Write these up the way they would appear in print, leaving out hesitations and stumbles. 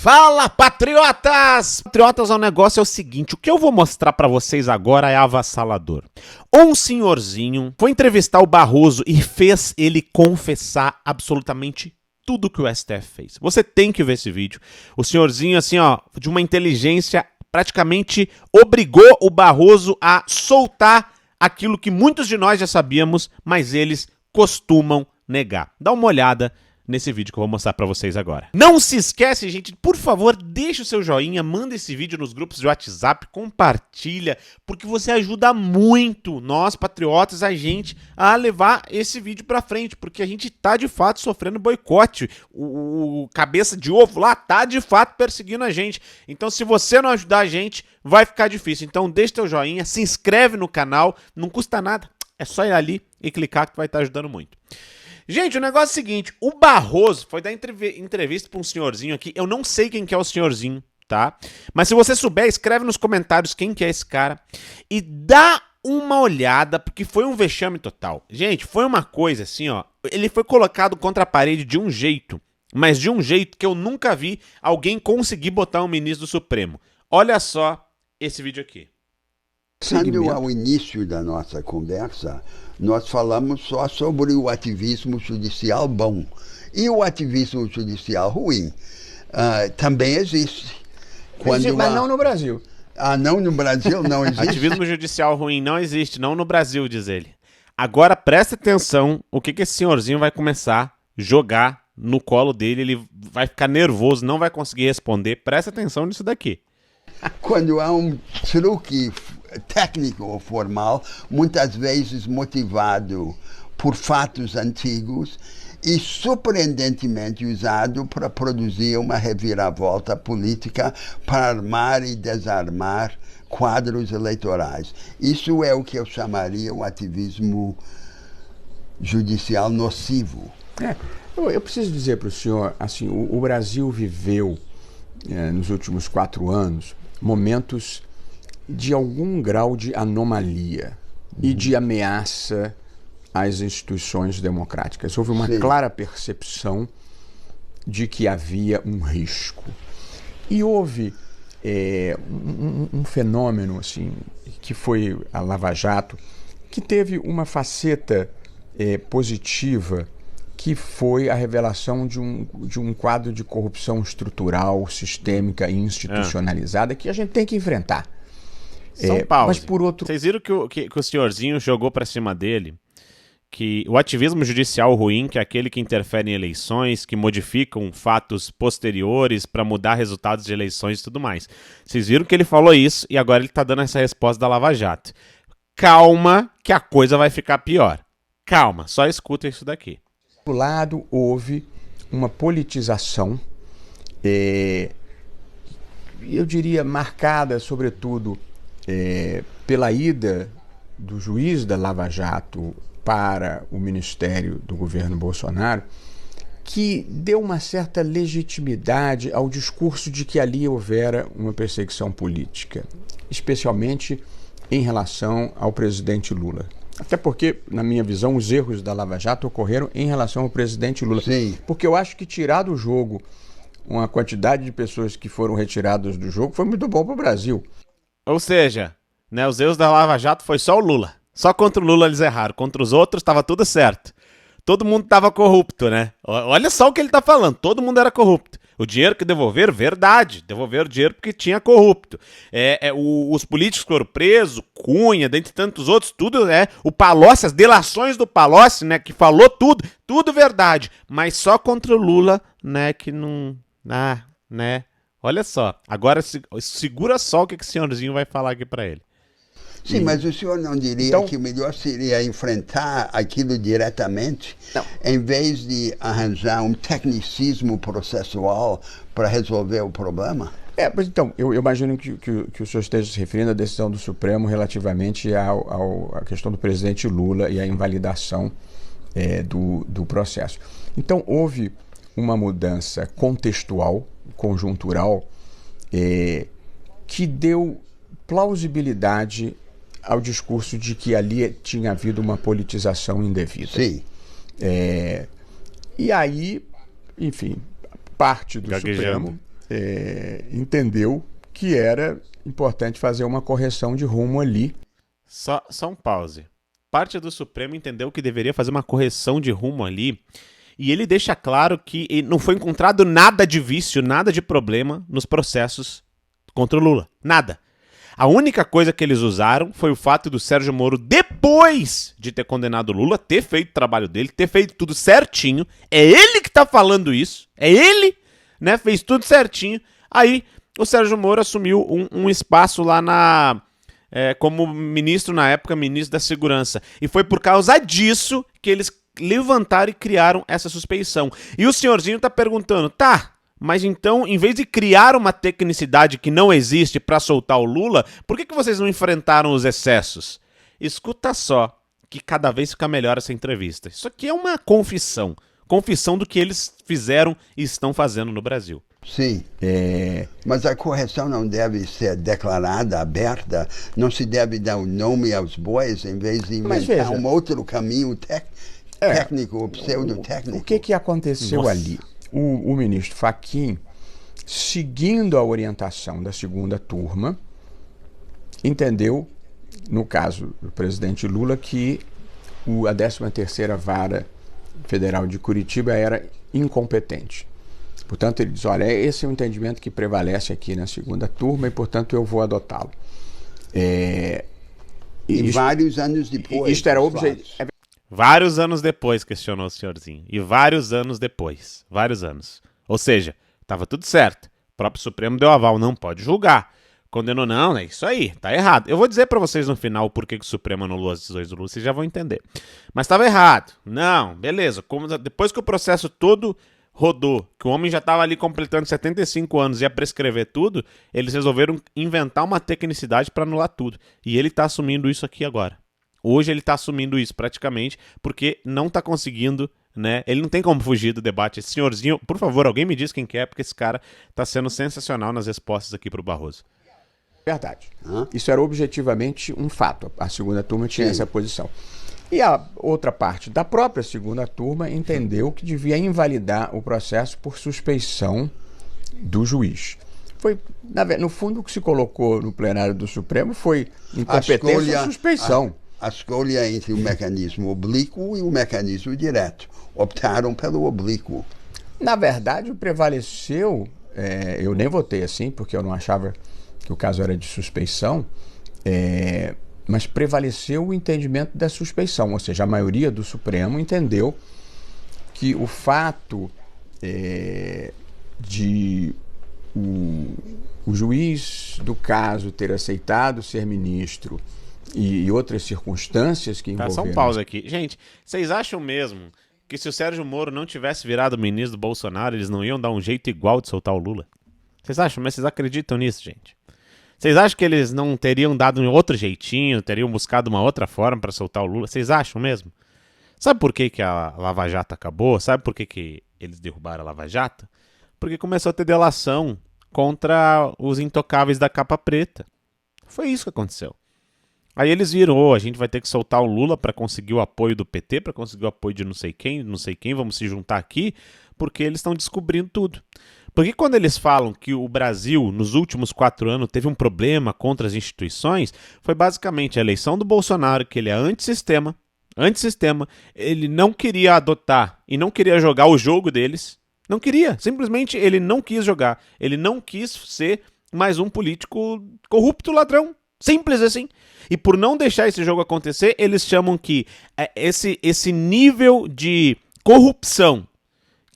Fala, patriotas! Patriotas, o negócio é o seguinte, o que eu vou mostrar pra vocês agora é avassalador. Um senhorzinho foi entrevistar o Barroso e fez ele confessar absolutamente tudo que o STF fez. Você tem que ver esse vídeo. O senhorzinho, assim, ó, de uma inteligência, praticamente obrigou o Barroso a soltar aquilo que muitos de nós já sabíamos, mas eles costumam negar. Dá uma olhada nesse vídeo que eu vou mostrar pra vocês agora. Não se esquece, gente, por favor, deixa o seu joinha, manda esse vídeo nos grupos de WhatsApp, compartilha, porque você ajuda muito nós, patriotas, a gente a levar esse vídeo pra frente, porque a gente tá de fato sofrendo boicote. O cabeça de ovo lá tá de fato perseguindo a gente. Então, se você não ajudar a gente, vai ficar difícil. Então, deixa teu joinha, se inscreve no canal, não custa nada, é só ir ali e clicar que vai estar ajudando muito. Gente, o negócio é o seguinte, o Barroso foi dar entrevista pra um senhorzinho aqui, eu não sei quem que é o senhorzinho, tá? Mas se você souber, escreve nos comentários quem que é esse cara e dá uma olhada, porque foi um vexame total. Gente, foi uma coisa assim, ó, ele foi colocado contra a parede de um jeito, mas de um jeito que eu nunca vi alguém conseguir botar um ministro do Supremo. Olha só esse vídeo aqui. Quando ao início da nossa conversa, nós falamos só sobre o ativismo judicial bom. E o ativismo judicial ruim também existe. Mas não no Brasil. Não no Brasil não existe? Ativismo judicial ruim não existe, não no Brasil, diz ele. Agora presta atenção o que esse senhorzinho vai começar a jogar no colo dele, ele vai ficar nervoso, não vai conseguir responder. Presta atenção nisso daqui. Quando há um truque técnico ou formal, muitas vezes motivado por fatos antigos e surpreendentemente usado para produzir uma reviravolta política para armar e desarmar quadros eleitorais. Isso é o que eu chamaria o ativismo judicial nocivo. Eu preciso dizer para o senhor, assim, o Brasil viveu nos últimos 4 anos momentos de algum grau de anomalia e de ameaça às instituições democráticas. Houve uma clara percepção de que havia um risco. E houve um fenômeno assim, que foi a Lava Jato, que teve uma faceta positiva, que foi a revelação de um quadro de corrupção estrutural, sistêmica e institucionalizada que a gente tem que enfrentar. Mas por outro... Vocês viram que o senhorzinho jogou pra cima dele que o ativismo judicial ruim, que é aquele que interfere em eleições, que modificam fatos posteriores pra mudar resultados de eleições e tudo mais. Vocês viram que ele falou isso e agora ele tá dando essa resposta da Lava Jato. Calma que a coisa vai ficar pior. Calma, só escuta isso daqui. Do lado, houve uma politização, eu diria marcada, sobretudo, pela ida do juiz da Lava Jato para o ministério do governo Bolsonaro, que deu uma certa legitimidade ao discurso de que ali houvera uma perseguição política, especialmente em relação ao presidente Lula. Até porque, na minha visão, os erros da Lava Jato ocorreram em relação ao presidente Lula. Sim. Porque eu acho que tirar do jogo uma quantidade de pessoas que foram retiradas do jogo foi muito bom para o Brasil. Ou seja, né, os erros da Lava Jato foi só o Lula. Só contra o Lula eles erraram. Contra os outros estava tudo certo. Todo mundo estava corrupto, né? Olha só o que ele está falando. Todo mundo era corrupto. O dinheiro que devolveram, verdade. Devolveram o dinheiro porque tinha corrupto. Os políticos foram presos, Cunha, dentre tantos outros, tudo, o Palocci, as delações do Palocci, né, que falou tudo verdade. Mas só contra o Lula, né, que não... né? Olha só. Agora segura só o que o senhorzinho vai falar aqui pra ele. Sim, mas o senhor não diria que o melhor seria enfrentar aquilo diretamente, em vez de arranjar um tecnicismo processual para resolver o problema? Mas então, eu imagino que o senhor esteja se referindo à decisão do Supremo relativamente à questão do presidente Lula e à invalidação do processo. Então, houve uma mudança contextual, conjuntural, que deu plausibilidade ao discurso de que ali tinha havido uma politização indevida. Sim. E aí, enfim, parte do Supremo entendeu que era importante fazer uma correção de rumo ali. Só um pause. Parte do Supremo entendeu que deveria fazer uma correção de rumo ali, e ele deixa claro que não foi encontrado nada de vício, nada de problema nos processos contra o Lula. Nada. A única coisa que eles usaram foi o fato do Sérgio Moro, depois de ter condenado o Lula, ter feito o trabalho dele, ter feito tudo certinho. É ele que tá falando isso. É ele, né? Fez tudo certinho. Aí o Sérgio Moro assumiu um espaço lá como ministro, na época, ministro da Segurança. E foi por causa disso que eles levantaram e criaram essa suspeição. E o senhorzinho tá perguntando, tá, mas então, em vez de criar uma tecnicidade que não existe para soltar o Lula, por que vocês não enfrentaram os excessos? Escuta só, que cada vez fica melhor essa entrevista. Isso aqui é uma confissão. Confissão do que eles fizeram e estão fazendo no Brasil. Sim, mas a correção não deve ser declarada, aberta, não se deve dar o nome aos bois em vez de inventar um outro caminho técnico, pseudo-técnico. O que aconteceu ali? O ministro Fachin, seguindo a orientação da segunda turma, entendeu, no caso do presidente Lula, que a 13ª Vara Federal de Curitiba era incompetente. Portanto, ele diz, olha, esse é o entendimento que prevalece aqui na segunda turma e, portanto, eu vou adotá-lo. Vários anos depois. Isto era objetivo. Vários anos depois, questionou o senhorzinho. E vários anos depois. Vários anos. Ou seja, estava tudo certo. O próprio Supremo deu aval, não pode julgar. Condenou, não, é isso aí, tá errado. Eu vou dizer pra vocês no final o porquê que o Supremo anulou as decisões do Lula, vocês já vão entender. Mas estava errado. Não, beleza. Depois que o processo todo rodou, que o homem já estava ali completando 75 anos e ia prescrever tudo, eles resolveram inventar uma tecnicidade para anular tudo. E ele tá assumindo isso aqui agora. Hoje ele tá assumindo isso praticamente, porque não tá conseguindo, né? Ele não tem como fugir do debate. Esse senhorzinho, por favor, alguém me diz quem que é, porque esse cara tá sendo sensacional nas respostas aqui pro Barroso. Verdade. Isso era objetivamente um fato. A segunda turma tinha essa posição. E a outra parte da própria segunda turma entendeu que devia invalidar o processo por suspeição do juiz. Foi, no fundo, o que se colocou no plenário do Supremo foi incompetência e suspeição. A escolha entre o mecanismo oblíquo e o mecanismo direto. Optaram pelo oblíquo. Na verdade, prevaleceu, eu nem votei assim, porque eu não achava que o caso era de suspeição, mas prevaleceu o entendimento da suspeição, ou seja, a maioria do Supremo entendeu que o fato de o juiz do caso ter aceitado ser ministro e outras circunstâncias que envolveram... Só um pause aqui. Gente, vocês acham mesmo que se o Sérgio Moro não tivesse virado ministro do Bolsonaro, eles não iam dar um jeito igual de soltar o Lula? Vocês acham? Mas vocês acreditam nisso, gente? Vocês acham que eles não teriam dado um outro jeitinho, teriam buscado uma outra forma para soltar o Lula? Vocês acham mesmo? Sabe por que a Lava Jato acabou? Sabe por que eles derrubaram a Lava Jato? Porque começou a ter delação contra os intocáveis da capa preta. Foi isso que aconteceu. Aí eles viram, a gente vai ter que soltar o Lula para conseguir o apoio do PT, para conseguir o apoio de não sei quem, vamos se juntar aqui, porque eles estão descobrindo tudo. Porque quando eles falam que o Brasil, nos últimos 4 anos, teve um problema contra as instituições, foi basicamente a eleição do Bolsonaro, que ele é antissistema, ele não queria adotar e não queria jogar o jogo deles, não queria, simplesmente ele não quis jogar, ele não quis ser mais um político corrupto ladrão, simples assim. E por não deixar esse jogo acontecer, eles chamam que esse nível de corrupção,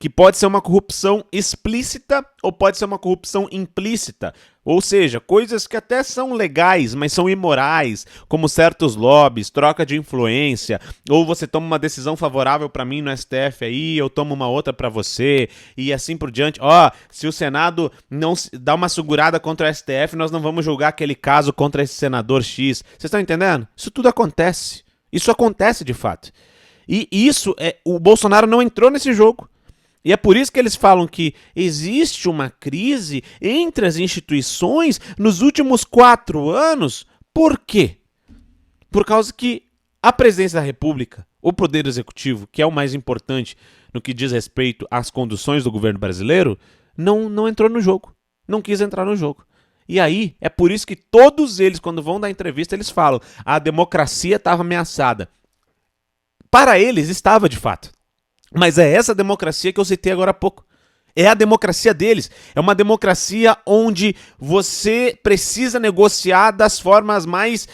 que pode ser uma corrupção explícita ou pode ser uma corrupção implícita. Ou seja, coisas que até são legais, mas são imorais, como certos lobbies, troca de influência, ou você toma uma decisão favorável para mim no STF aí, eu tomo uma outra para você, e assim por diante. Se o Senado não dá uma segurada contra o STF, nós não vamos julgar aquele caso contra esse senador X. Vocês estão entendendo? Isso tudo acontece. Isso acontece de fato. E isso, o Bolsonaro não entrou nesse jogo. E é por isso que eles falam que existe uma crise entre as instituições nos últimos 4 anos. Por quê? Por causa que a presidência da República, o Poder Executivo, que é o mais importante no que diz respeito às conduções do governo brasileiro, não entrou no jogo. não quis entrar no jogo. E aí, é por isso que todos eles, quando vão dar entrevista, eles falam: a democracia estava ameaçada. Para eles, estava de fato. Mas é essa democracia que eu citei agora há pouco. É a democracia deles. É uma democracia onde você precisa negociar das formas mais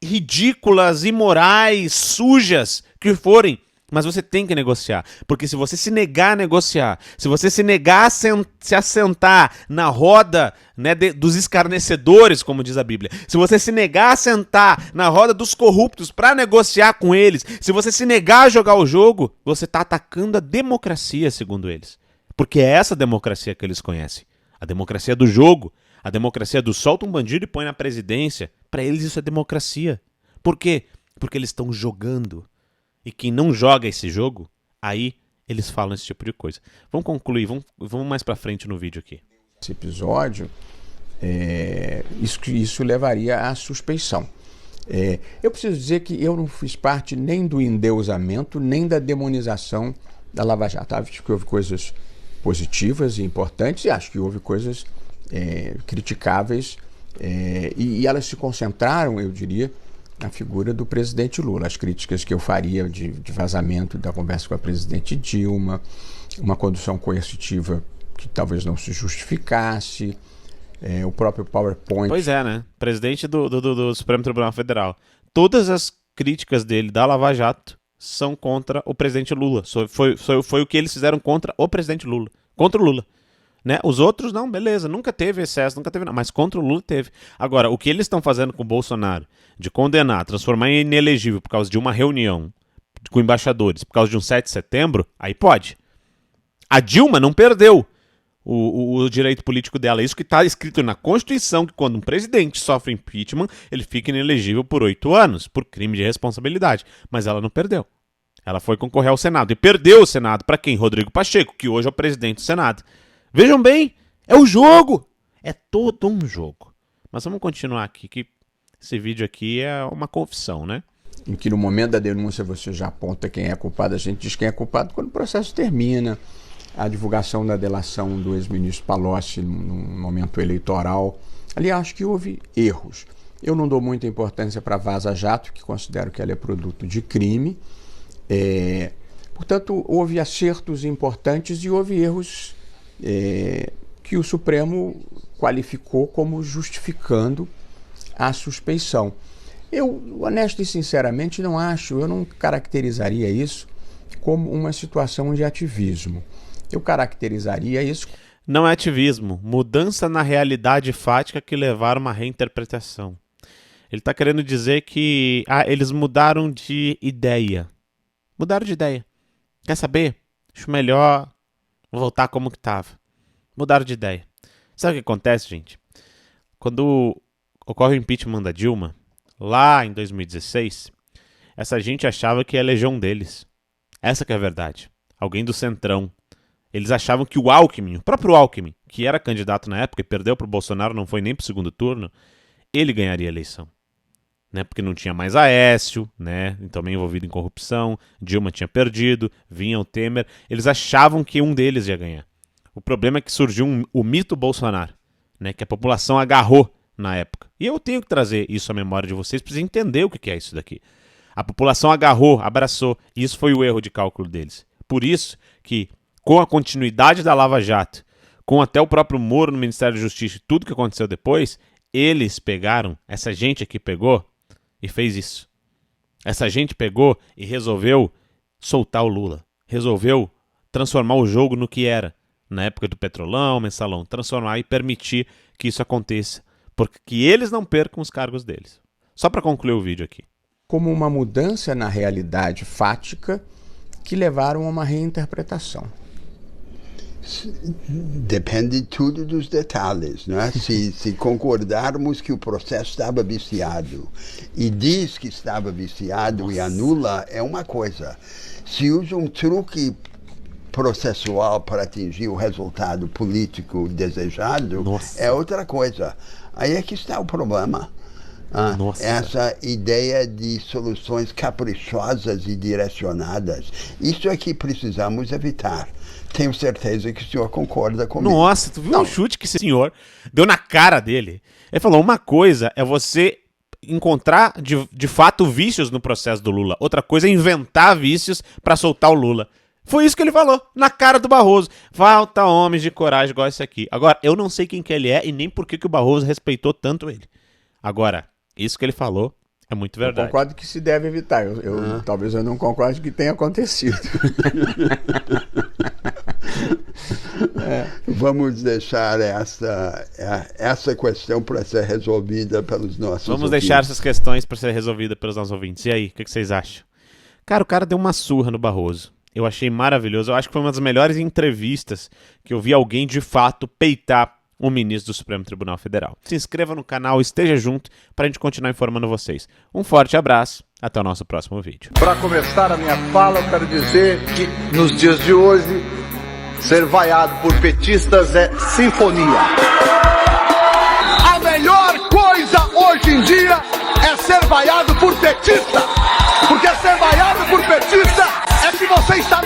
ridículas, imorais, sujas que forem. Mas você tem que negociar. Porque se você se negar a negociar, se você se negar a se assentar na roda, né, dos escarnecedores, como diz a Bíblia, se você se negar a sentar na roda dos corruptos para negociar com eles, se você se negar a jogar o jogo, você está atacando a democracia, segundo eles. Porque é essa democracia que eles conhecem. A democracia do jogo, a democracia do solta um bandido e põe na presidência. Para eles isso é democracia. Por quê? Porque eles estão jogando. E quem não joga esse jogo, aí eles falam esse tipo de coisa. Vamos concluir, vamos mais pra frente no vídeo aqui. Esse episódio, isso levaria à suspeição. Eu preciso dizer que eu não fiz parte nem do endeusamento, nem da demonização da Lava Jato. Acho que houve coisas positivas e importantes, e acho que houve coisas criticáveis, e elas se concentraram, eu diria, na figura do presidente Lula. As críticas que eu faria de vazamento da conversa com a presidente Dilma, uma condução coercitiva que talvez não se justificasse, o próprio PowerPoint. Pois é, né? Presidente do Supremo Tribunal Federal. Todas as críticas dele da Lava Jato são contra o presidente Lula. Foi o que eles fizeram contra o presidente Lula. Contra o Lula. Né? Os outros não, beleza, nunca teve excesso, nunca teve nada, mas contra o Lula teve. Agora, o que eles estão fazendo com o Bolsonaro, de condenar, transformar em inelegível por causa de uma reunião com embaixadores, por causa de um 7 de setembro, aí pode. A Dilma não perdeu o direito político dela. Isso que está escrito na Constituição, que quando um presidente sofre impeachment, ele fica inelegível por 8 anos, por crime de responsabilidade. Mas ela não perdeu. Ela foi concorrer ao Senado e perdeu o Senado para quem? Rodrigo Pacheco, que hoje é o presidente do Senado. Vejam bem, é o jogo. É todo um jogo. Mas vamos continuar aqui, que esse vídeo aqui é uma confissão, né? Em que no momento da denúncia você já aponta quem é culpado, a gente diz quem é culpado quando o processo termina. A divulgação da delação do ex-ministro Palocci no momento eleitoral. Ali acho que houve erros. Eu não dou muita importância para a Vaza Jato, que considero que ela é produto de crime. Portanto, houve acertos importantes e houve erros que o Supremo qualificou como justificando a suspeição. Eu, honesto e sinceramente, eu não caracterizaria isso como uma situação de ativismo. Eu caracterizaria isso... Não é ativismo, mudança na realidade fática que levaram a uma reinterpretação. Ele está querendo dizer que eles mudaram de ideia. Mudaram de ideia. Quer saber? Acho melhor voltar como que estava. Mudaram de ideia. Sabe o que acontece, gente? Quando ocorre o impeachment da Dilma, lá em 2016, essa gente achava que ia eleger um deles. Essa que é a verdade. Alguém do Centrão. Eles achavam que o Alckmin, o próprio Alckmin, que era candidato na época e perdeu para o Bolsonaro, não foi nem para o segundo turno, ele ganharia a eleição. Né? Porque não tinha mais Aécio, né? Também envolvido em corrupção, Dilma tinha perdido, vinha o Temer. Eles achavam que um deles ia ganhar. O problema é que surgiu o mito Bolsonaro, né? Que a população agarrou na época. E eu tenho que trazer isso à memória de vocês para vocês entenderem o que é isso daqui. A população agarrou, abraçou, e isso foi o erro de cálculo deles. Por isso que, com a continuidade da Lava Jato, com até o próprio Moro no Ministério da Justiça e tudo que aconteceu depois, eles pegaram, essa gente aqui pegou e fez isso. Essa gente pegou e resolveu soltar o Lula. Resolveu transformar o jogo no que era. Na época do Petrolão, Mensalão, transformar e permitir que isso aconteça. Porque eles não percam os cargos deles. Só para concluir o vídeo aqui. Como uma mudança na realidade fática que levaram a uma reinterpretação. Depende tudo dos detalhes, né? Se concordarmos que o processo estava viciado e diz que estava viciado e anula, é uma coisa. Se usa um truque processual para atingir o resultado político desejado, é outra coisa. Aí é que está o problema. Nossa. Essa ideia de soluções caprichosas e direcionadas, isso é que precisamos evitar. Tenho certeza que o senhor concorda comigo. Nossa, tu viu o chute que esse senhor deu na cara dele? Ele falou, uma coisa é você encontrar de fato vícios no processo do Lula. Outra coisa é inventar vícios pra soltar o Lula. Foi isso que ele falou, na cara do Barroso. Falta homens de coragem igual esse aqui. Agora, eu não sei quem que ele é e nem por que o Barroso respeitou tanto ele. Agora, isso que ele falou é muito verdade. Eu concordo que se deve evitar. Talvez eu não concorde que tenha acontecido. Vamos deixar essa questão para ser resolvida pelos nossos Vamos ouvintes. deixar essas questões para ser resolvidas pelos nossos ouvintes. E aí, o que vocês acham? Cara, o cara deu uma surra no Barroso. Eu achei maravilhoso. Eu acho que foi uma das melhores entrevistas que eu vi alguém de fato peitar um ministro do Supremo Tribunal Federal. Se inscreva no canal, esteja junto para a gente continuar informando vocês. Um forte abraço, até o nosso próximo vídeo. Para começar a minha fala, eu quero dizer que nos dias de hoje, ser vaiado por petistas é sinfonia. A melhor coisa hoje em dia é ser vaiado por petista, porque ser vaiado por petista é que você está